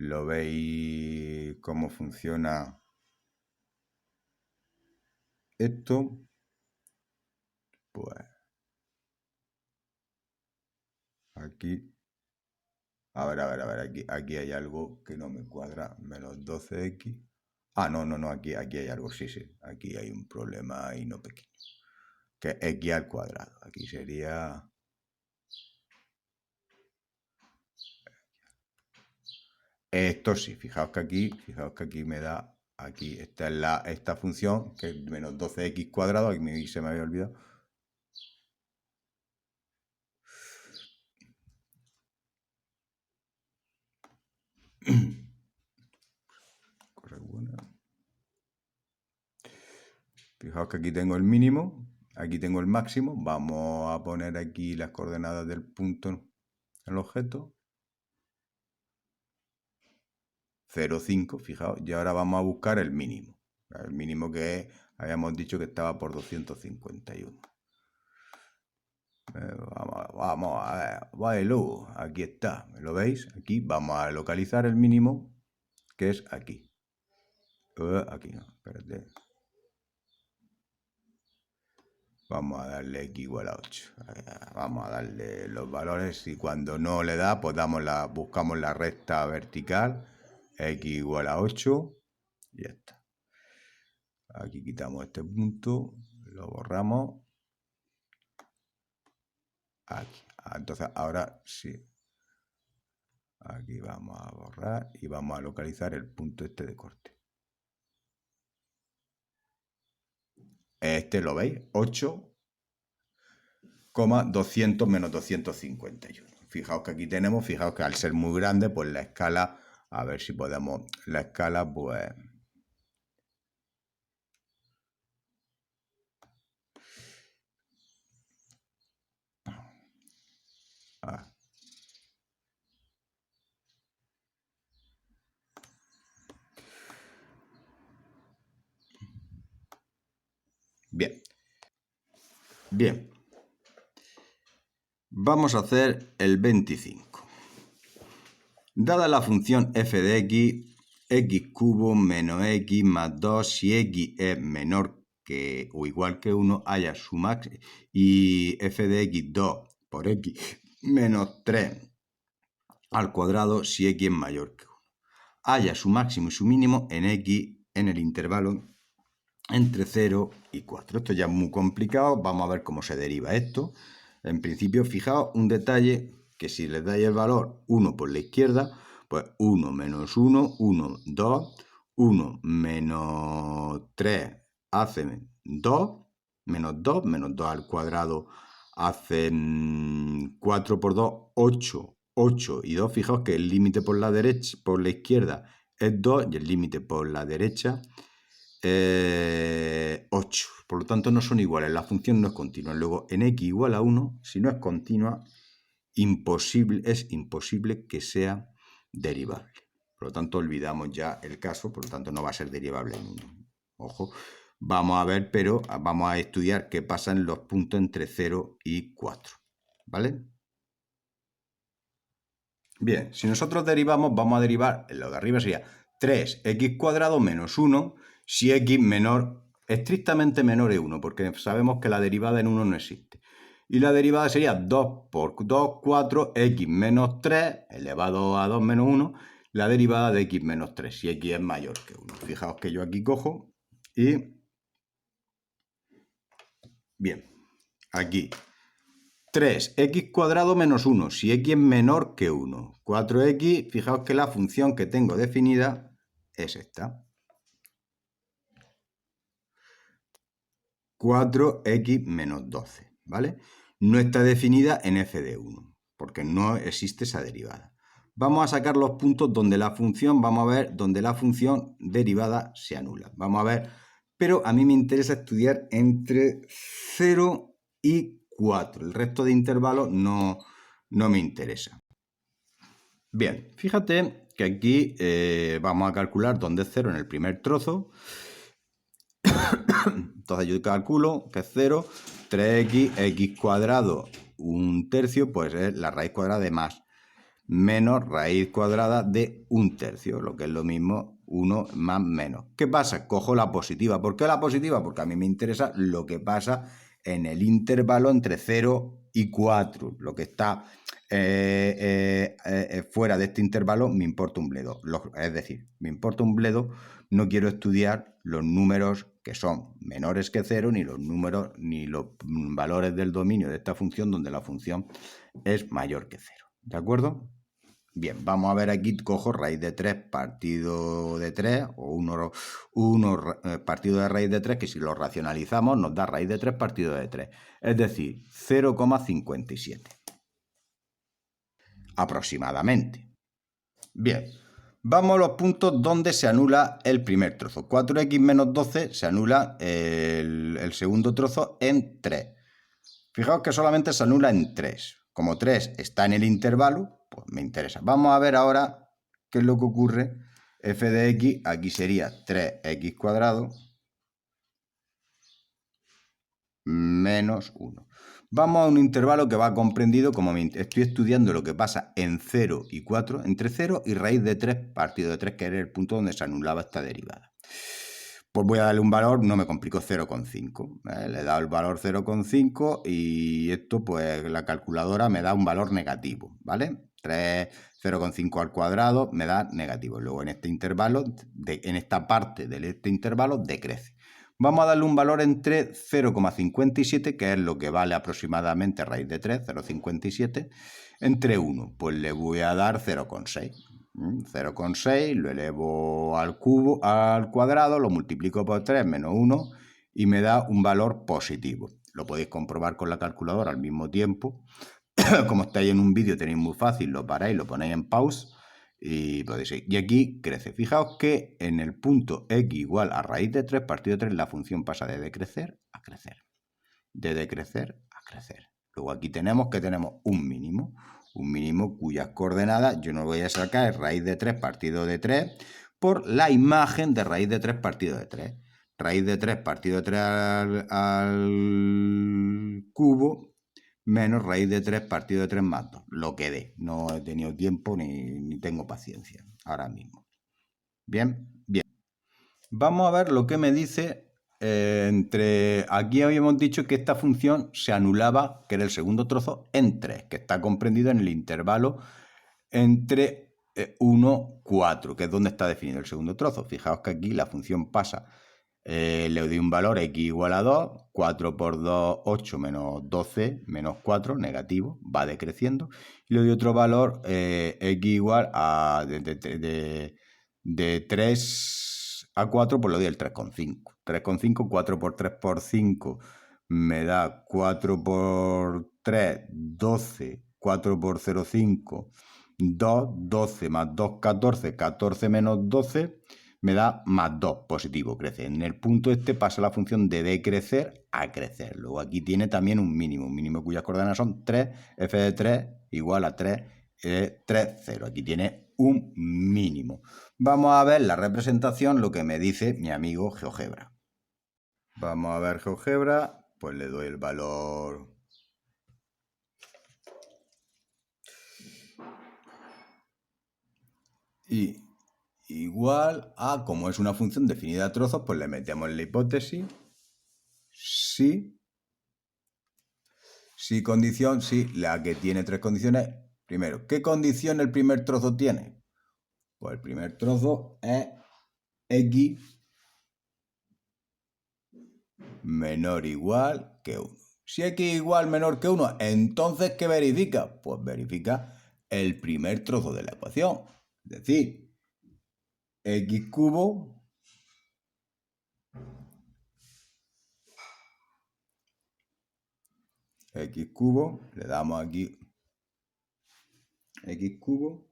¿Lo veis cómo funciona esto? Pues aquí, a ver, aquí hay algo que no me cuadra, menos 12x. Ah, no, aquí hay algo, sí, aquí hay un problema ahí no pequeño, que es x al cuadrado, aquí sería... Esto sí, fijaos que aquí me da, aquí esta es esta función, que es menos 12x cuadrado, aquí se me había olvidado. Cosa buena. Fijaos que aquí tengo el mínimo, aquí tengo el máximo. Vamos a poner aquí las coordenadas del punto en el objeto. 0,5, fijaos. Y ahora vamos a buscar el mínimo. El mínimo que habíamos dicho que estaba por 251. Vamos a ver, bueno, aquí está, ¿lo veis? Aquí vamos a localizar el mínimo, que es aquí. Aquí no, espérate. Vamos a darle x igual a 8. Vamos a darle los valores y cuando no le da, pues buscamos la recta vertical, x igual a 8 y ya está. Aquí quitamos este punto, lo borramos. Aquí. Entonces ahora sí. Aquí vamos a borrar y vamos a localizar el punto este de corte. Este lo veis, 8,200 menos 251. Fijaos que aquí tenemos, fijaos que al ser muy grande, pues la escala, a ver si podemos, la escala pues... Bien. Bien. Vamos a hacer el 25. Dada la función f de x cubo menos x más 2, si x es menor que o igual que 1, haya su máximo, y f de x 2 por x menos 3 al cuadrado si x es mayor que 1. Haya su máximo y su mínimo en x en el intervalo entre 0 y 4. Esto ya es muy complicado, vamos a ver cómo se deriva esto. En principio, fijaos un detalle, que si le dais el valor 1 por la izquierda, pues 1 menos 1, 1, 2, 1 menos 3 hace 2, menos 2 al cuadrado hacen 4 por 2, 8, 8 y 2. Fijaos que el límite por la derecha, por la izquierda es 2 y el límite por la derecha 8. Por lo tanto, no son iguales. La función no es continua. Luego, en x igual a 1, si no es continua, es imposible que sea derivable. Por lo tanto, olvidamos ya el caso. Por lo tanto, no va a ser derivable en 1. Ojo. Vamos a ver, pero vamos a estudiar qué pasa en los puntos entre 0 y 4. ¿Vale? Bien, si nosotros derivamos, vamos a derivar, en lo de arriba sería 3x cuadrado menos 1 si x menor, estrictamente menor es 1, porque sabemos que la derivada en 1 no existe. Y la derivada sería 2 por 2, 4, x menos 3 elevado a 2 menos 1, la derivada de x menos 3, si x es mayor que 1. Fijaos que yo aquí cojo y... Bien, aquí 3x cuadrado menos 1, si x es menor que 1. 4x, fijaos que la función que tengo definida es esta. 4x menos 12, ¿vale? No está definida en f de 1, porque no existe esa derivada. Vamos a sacar los puntos donde la función, vamos a ver, donde la función derivada se anula. Vamos a ver, pero a mí me interesa estudiar entre 0 y 4. El resto de intervalos no me interesa. Bien, fíjate que aquí vamos a calcular dónde es 0 en el primer trozo. Entonces yo calculo que es 0, 3x, x cuadrado, un tercio, pues es la raíz cuadrada de más. menos raíz cuadrada de 1/3, lo que es lo mismo 1 más menos. ¿Qué pasa? Cojo la positiva. ¿Por qué la positiva? Porque a mí me interesa lo que pasa en el intervalo entre 0 y 4. Lo que está fuera de este intervalo me importa un bledo. Es decir, me importa un bledo, no quiero estudiar los números que son menores que 0, ni los números, ni los valores del dominio de esta función donde la función es mayor que 0. ¿De acuerdo? Bien, vamos a ver aquí, cojo raíz de 3 partido de 3, o 1 partido de raíz de 3, que si lo racionalizamos nos da raíz de 3 partido de 3. Es decir, 0,57. Aproximadamente. Bien, vamos a los puntos donde se anula el primer trozo. 4x menos 12 se anula el segundo trozo en 3. Fijaos que solamente se anula en 3. Como 3 está en el intervalo, pues me interesa. Vamos a ver ahora qué es lo que ocurre. F de x, aquí sería 3x cuadrado menos 1. Vamos a un intervalo que va comprendido, como estoy estudiando lo que pasa en 0 y 4, entre 0 y raíz de 3 partido de 3, que era el punto donde se anulaba esta derivada. Pues voy a darle un valor, no me complico, 0,5. Le he dado el valor 0,5 y esto, pues la calculadora me da un valor negativo, ¿vale? 0,5 al cuadrado me da negativo. Luego en este intervalo, en esta parte de este intervalo, decrece. Vamos a darle un valor entre 0,57, que es lo que vale aproximadamente raíz de 3, 0,57, entre 1. Pues le voy a dar 0,6. 0,6 lo elevo al cuadrado, lo multiplico por 3 menos 1 y me da un valor positivo. Lo podéis comprobar con la calculadora al mismo tiempo. Como estáis en un vídeo tenéis muy fácil, lo paráis, lo ponéis en pause y podéis ir. Y aquí crece. Fijaos que en el punto x igual a raíz de 3 partido de 3 la función pasa de decrecer a crecer. De decrecer a crecer. Luego aquí tenemos un mínimo cuyas coordenadas yo no voy a sacar raíz de 3 partido de 3 por la imagen de raíz de 3 partido de 3. Raíz de 3 partido de 3 al cubo menos raíz de 3 partido de 3 más 2. Lo que dé. No he tenido tiempo ni tengo paciencia ahora mismo. Bien, bien. Vamos a ver lo que me dice. Aquí habíamos dicho que esta función se anulaba, que era el segundo trozo, en 3, que está comprendido en el intervalo entre 1, 4, que es donde está definido el segundo trozo. Fijaos que aquí la función pasa, le doy un valor x igual a 2, 4 por 2, 8 menos 12, menos 4, negativo, va decreciendo, y le doy otro valor, x igual a de 3 a 4, pues le doy el 3,5. 3,5, 4 por 3 por 5 me da 4 por 3, 12, 4 por 0,5, 2, 12 más 2, 14, 14 menos 12 me da más 2, positivo, crece. En el punto este pasa la función de decrecer a crecer. Luego aquí tiene también un mínimo cuyas coordenadas son 3, f de 3 igual a 3, 3, 0. Aquí tiene un mínimo. Vamos a ver la representación, lo que me dice mi amigo GeoGebra. Vamos a ver GeoGebra, pues le doy el valor. Y igual a, como es una función definida a trozos, pues le metemos la hipótesis. Sí, condición, sí, la que tiene 3 condiciones. Primero, ¿qué condición el primer trozo tiene? Pues el primer trozo es x menor o igual que 1. Si x igual menor que 1, entonces ¿qué verifica? Pues verifica el primer trozo de la ecuación. Es decir, x cubo le damos aquí x cubo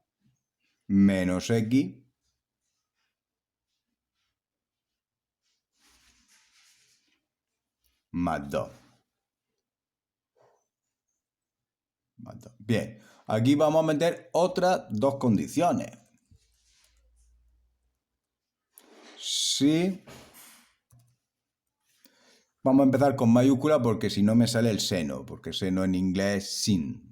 menos x más 2. Bien, aquí vamos a meter otras dos condiciones. Sí. Vamos a empezar con mayúscula porque si no me sale el seno, porque seno en inglés es sin.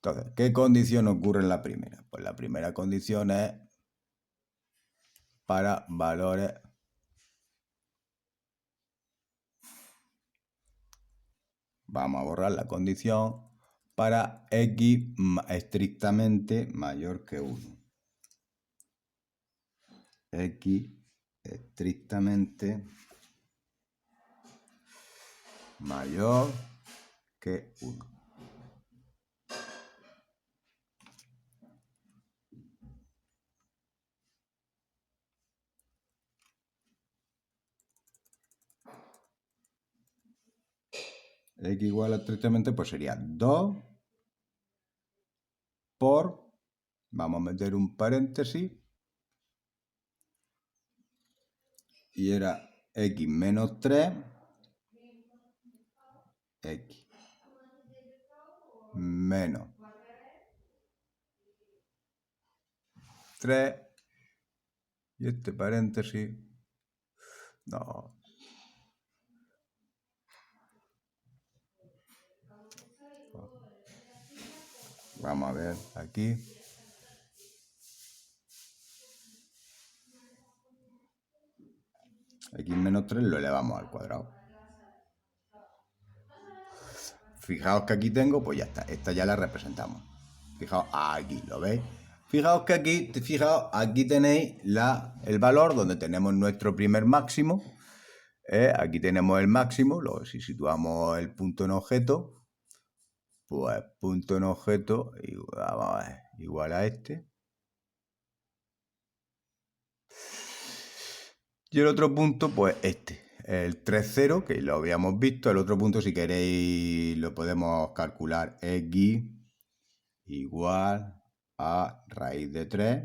Entonces, ¿qué condición ocurre en la primera? Pues la primera condición es para valores vamos a borrar la condición para x estrictamente mayor que 1. X estrictamente mayor que 1. X igual a estrictamente, pues sería 2 por, vamos a meter un paréntesis, y era x menos 3, x menos 3, y este paréntesis, no. Vamos a ver aquí. X menos 3 lo elevamos al cuadrado. Fijaos que aquí tengo, pues ya está. Esta ya la representamos. Fijaos aquí, ¿lo veis? Fijaos que aquí tenéis el valor donde tenemos nuestro primer máximo. Aquí tenemos el máximo. Luego, si situamos el punto en objeto, pues punto en objeto vamos a ver, igual a este. Y el otro punto, pues este. El 3,0, que lo habíamos visto. El otro punto, si queréis, lo podemos calcular. X igual a raíz de 3.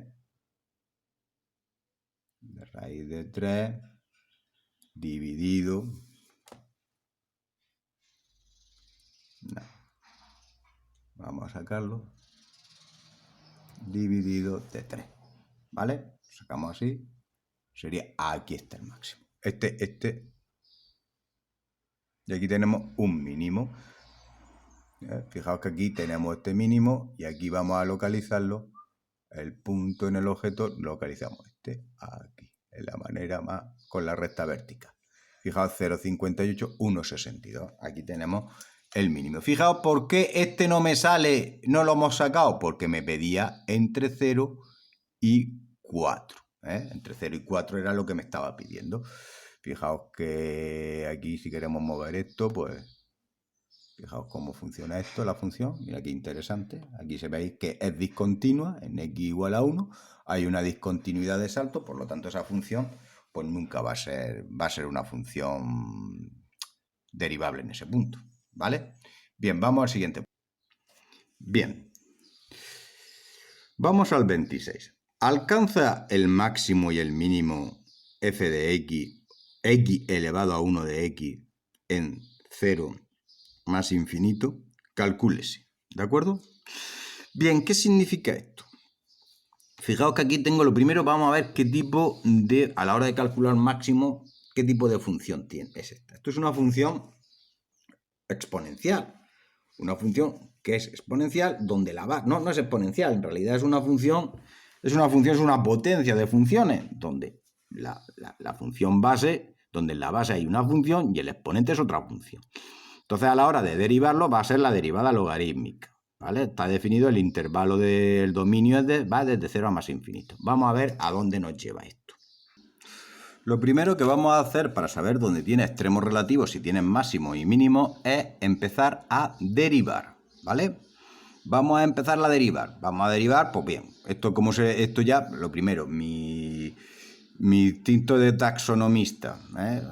De raíz de 3 dividido. No. Vamos a sacarlo. Dividido de 3. ¿Vale? Sacamos así. Sería aquí está el máximo. Y aquí tenemos un mínimo. Fijaos que aquí tenemos este mínimo y aquí vamos a localizarlo. El punto en el objeto localizamos aquí. En la manera más con la recta vertical. Fijaos 0,58, 1,62. Aquí tenemos el mínimo. Fijaos por qué este no me sale, no lo hemos sacado. Porque me pedía entre 0 y 4. Entre 0 y 4 era lo que me estaba pidiendo. Fijaos que aquí si queremos mover esto, pues fijaos cómo funciona esto, la función. Mira qué interesante. Aquí se veis que es discontinua, en x igual a 1. Hay una discontinuidad de salto, por lo tanto esa función pues nunca va a ser una función derivable en ese punto. ¿Vale? Bien, vamos al siguiente. Bien. Vamos al 26. ¿Alcanza el máximo y el mínimo f de x elevado a 1 de x en 0 más infinito? Calcúlese, ¿de acuerdo? Bien, ¿qué significa esto? Fijaos que aquí tengo lo primero, vamos a ver qué tipo de, a la hora de calcular máximo, qué tipo de función tiene. Es esta. Esto es una función exponencial. Una función que es exponencial donde la base, no es exponencial, en realidad es una función, es una potencia de funciones donde la función base, donde en la base hay una función y el exponente es otra función. Entonces a la hora de derivarlo va a ser la derivada logarítmica, ¿vale? Está definido el intervalo del dominio, va desde 0 a más infinito. Vamos a ver a dónde nos lleva esto. Lo primero que vamos a hacer para saber dónde tiene extremos relativos, si tienen máximo y mínimo, es empezar a derivar, ¿vale? Vamos a empezar a derivar. Vamos a derivar, pues bien, esto ya, lo primero, mi instinto de taxonomista,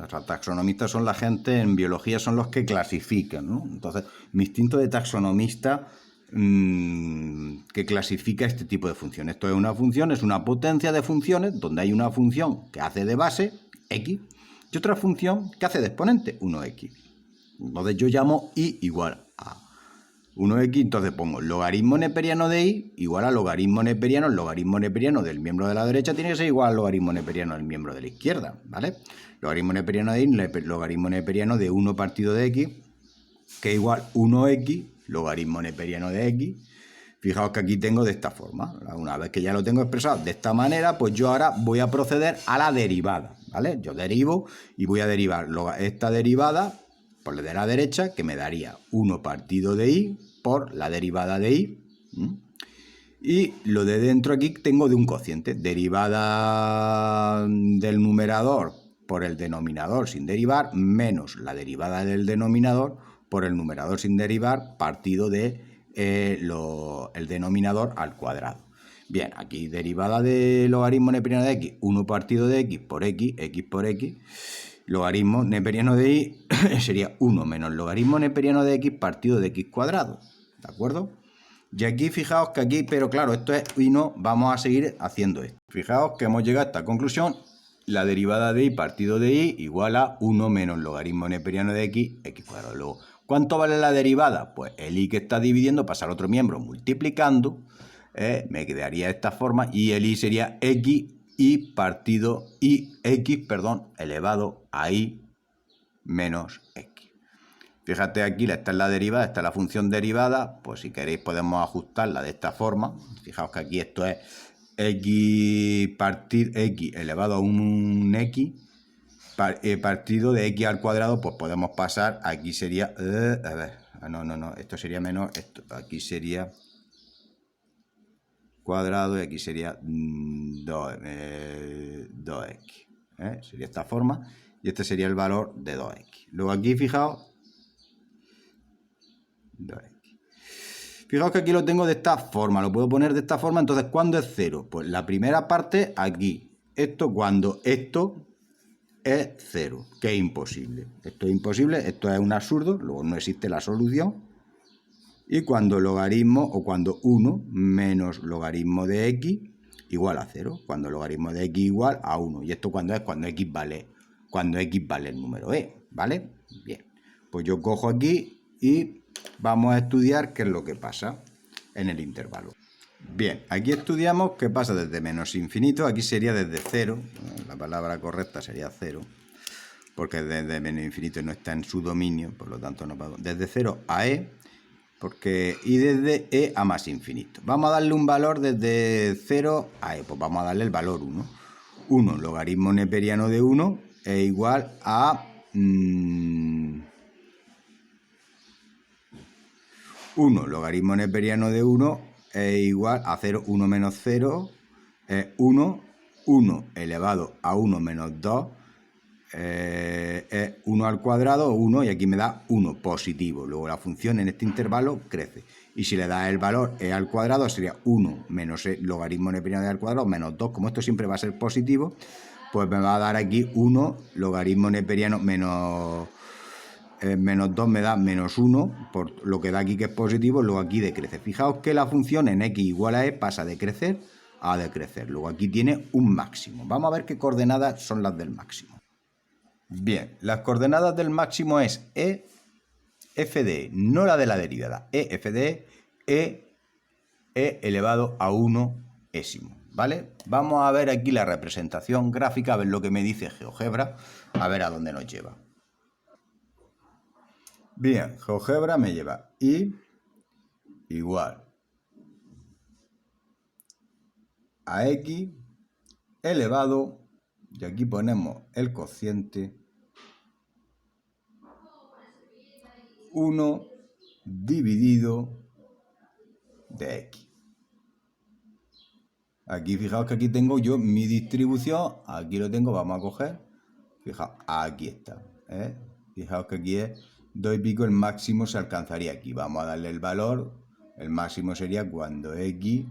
O sea, taxonomistas son la gente, en biología son los que clasifican, ¿no? Entonces, mi instinto de taxonomista que clasifica este tipo de funciones. Esto es una función, es una potencia de funciones donde hay una función que hace de base, x, y otra función que hace de exponente, 1x. Entonces yo llamo y igual a 1x, entonces pongo logaritmo neperiano de y igual a logaritmo neperiano. El logaritmo neperiano del miembro de la derecha tiene que ser igual al logaritmo neperiano del miembro de la izquierda, ¿vale? Logaritmo neperiano de y, logaritmo neperiano de 1 partido de x, que es igual 1x, logaritmo neperiano de x, Fijaos que aquí tengo de esta forma. Una vez que ya lo tengo expresado de esta manera, pues yo ahora voy a proceder a la derivada, ¿vale? Yo derivo y voy a derivar esta derivada por la de la derecha, que me daría 1 partido de y por la derivada de y. Y lo de dentro aquí tengo de un cociente. Derivada del numerador por el denominador sin derivar, menos la derivada del denominador por el numerador sin derivar, partido de el denominador al cuadrado. Bien, aquí derivada de logaritmo neperiano de x, 1 partido de x por x por x. Logaritmo neperiano de y sería 1 menos logaritmo neperiano de x partido de x cuadrado. ¿De acuerdo? Y aquí fijaos que aquí, pero claro, esto es y no, vamos a seguir haciendo esto. Fijaos que hemos llegado a esta conclusión. La derivada de y partido de y igual a 1 menos logaritmo neperiano de x cuadrado. Luego, ¿cuánto vale la derivada? Pues el y que está dividiendo pasa al otro miembro multiplicando. Me quedaría de esta forma y el y sería x y partido elevado a y menos x. Fíjate aquí, esta es la derivada, esta es la función derivada, pues si queréis podemos ajustarla de esta forma. Fijaos que aquí esto es x elevado a un x partido de x al cuadrado, pues podemos pasar, aquí sería, a ver, no, esto sería menos, esto, aquí sería cuadrado y aquí sería 2x, sería esta forma, y este sería el valor de 2x. Luego aquí fijaos, 2x. Fijaos que aquí lo tengo de esta forma, lo puedo poner de esta forma. Entonces, ¿cuándo es 0? Pues la primera parte aquí. Esto cuando esto es 0, que es imposible. Esto es imposible, esto es un absurdo, luego no existe la solución. Y cuando logaritmo, o cuando 1 menos logaritmo de x igual a 0, cuando logaritmo de x igual a 1. Y esto cuando es cuando x vale el número ¿vale? Bien, pues yo cojo aquí y vamos a estudiar qué es lo que pasa en el intervalo. Bien, aquí estudiamos qué pasa desde menos infinito, aquí sería desde 0, la palabra correcta sería 0, porque desde menos infinito no está en su dominio, por lo tanto no podemos. Desde 0 a y desde e a más infinito. Vamos a darle un valor desde 0 a e, pues vamos a darle el valor 1. 1 logaritmo neperiano de 1 es igual a 1 logaritmo neperiano de 1 es igual a 0, 1 menos 0 es 1, 1 elevado a 1 menos 2 es 1 al cuadrado, 1, y aquí me da 1 positivo. Luego la función en este intervalo crece. Y si le da el valor e al cuadrado, sería 1 menos logaritmo neperiano de al cuadrado menos 2. Como esto siempre va a ser positivo, pues me va a dar aquí 1 logaritmo neperiano menos 2 me da menos 1, por lo que da aquí que es positivo, luego aquí decrece. Fijaos que la función en x igual a e pasa de crecer a decrecer. Luego aquí tiene un máximo. Vamos a ver qué coordenadas son las del máximo. Bien, las coordenadas del máximo es f de e, no la de la derivada. f de e elevado a 1 ésimo, ¿vale? Vamos a ver aquí la representación gráfica, a ver lo que me dice GeoGebra, a ver a dónde nos lleva. Bien, GeoGebra me lleva y igual a x elevado, y aquí ponemos el cociente, 1 dividido de x. Aquí fijaos que aquí tengo yo mi distribución, aquí lo tengo, vamos a coger, fijaos, aquí está, fijaos que aquí es 2 y pico, el máximo se alcanzaría aquí, vamos a darle el valor, el máximo sería cuando x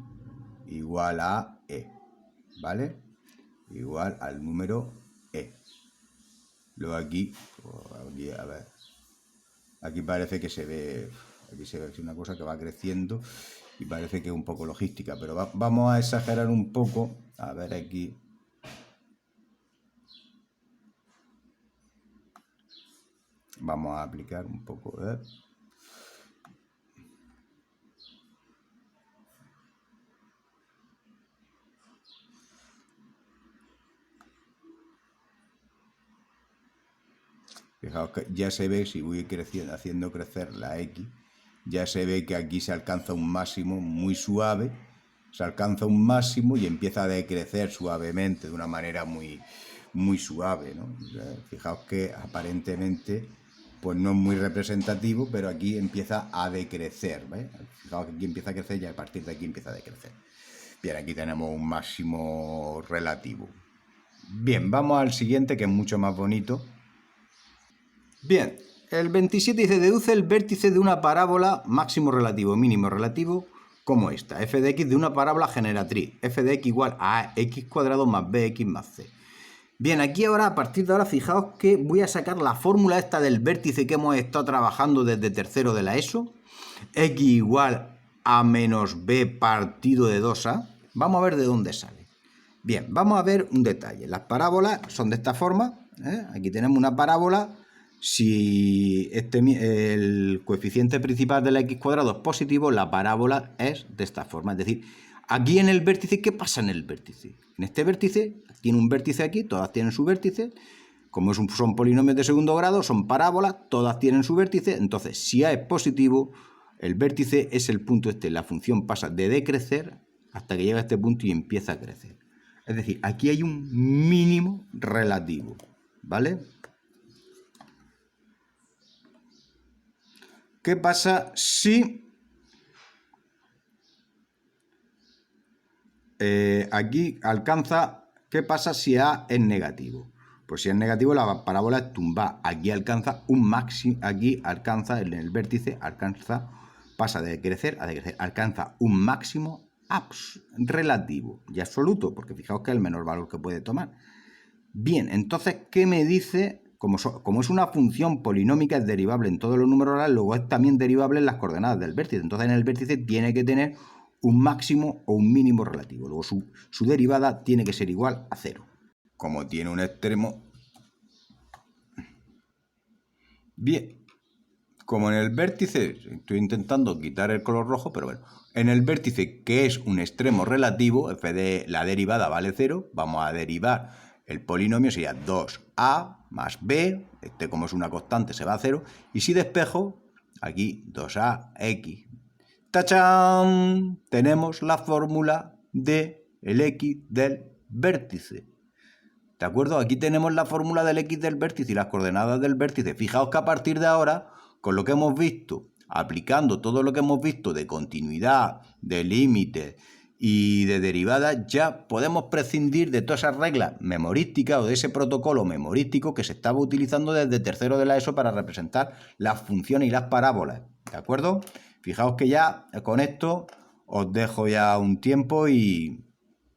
igual a e, ¿vale? Igual al número e. Luego aquí, a ver, aquí parece que se ve, aquí se ve una cosa que va creciendo y parece que es un poco logística, pero vamos a exagerar un poco, a ver aquí. Vamos a aplicar un poco, Fijaos que ya se ve, si voy creciendo, haciendo crecer la x, ya se ve que aquí se alcanza un máximo muy suave, se alcanza un máximo y empieza a decrecer suavemente, de una manera muy suave, ¿no? O sea, fijaos que aparentemente pues no es muy representativo, pero aquí empieza a decrecer, ¿ves? Fijaos que aquí empieza a crecer y a partir de aquí empieza a decrecer. Bien, aquí tenemos un máximo relativo. Bien, vamos al siguiente, que es mucho más bonito. Bien, el 27 dice, deduce el vértice de una parábola máximo relativo, mínimo relativo, como esta, f de x de una parábola generatriz, f de x igual a x cuadrado más bx más c. Bien, aquí ahora, a partir de ahora, fijaos que voy a sacar la fórmula esta del vértice que hemos estado trabajando desde tercero de la ESO, x igual a menos b partido de 2a. Vamos a ver de dónde sale. Bien, vamos a ver un detalle. Las parábolas son de esta forma, ¿eh? Aquí tenemos una parábola. Si el coeficiente principal de la x cuadrado es positivo, la parábola es de esta forma. Es decir, aquí en el vértice, ¿qué pasa en el vértice? En este vértice, tiene un vértice aquí, todas tienen su vértice. Como son polinomios de segundo grado, son parábolas, todas tienen su vértice. Entonces, si A es positivo, el vértice es el punto este. La función pasa de decrecer hasta que llega a este punto y empieza a crecer. Es decir, aquí hay un mínimo relativo, ¿vale? ¿Qué pasa si aquí alcanza? ¿Qué pasa si A es negativo? Pues si es negativo, la parábola es tumbada. Aquí alcanza un máximo, aquí alcanza en el vértice, pasa de crecer a decrecer, alcanza un máximo relativo y absoluto, porque fijaos que es el menor valor que puede tomar. Bien, entonces, ¿qué me dice? Como es una función polinómica, es derivable en todos los números reales, luego es también derivable en las coordenadas del vértice. Entonces, en el vértice tiene que tener un máximo o un mínimo relativo. Luego, su derivada tiene que ser igual a 0. Como tiene un extremo... Bien, como en el vértice, estoy intentando quitar el color rojo, pero bueno, en el vértice que es un extremo relativo, f de la derivada vale 0, vamos a derivar el polinomio, sería 2a más b, este como es una constante se va a 0, y si despejo, aquí 2ax. ¡Tachán! Tenemos la fórmula de el x del vértice. ¿De acuerdo? Aquí tenemos la fórmula del x del vértice y las coordenadas del vértice. Fijaos que a partir de ahora, con lo que hemos visto, aplicando todo lo que hemos visto de continuidad, de límites y de derivadas, ya podemos prescindir de todas esas reglas memorísticas o de ese protocolo memorístico que se estaba utilizando desde tercero de la ESO para representar las funciones y las parábolas. ¿De acuerdo? Fijaos que ya con esto os dejo ya un tiempo y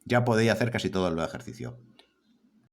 ya podéis hacer casi todos los ejercicios.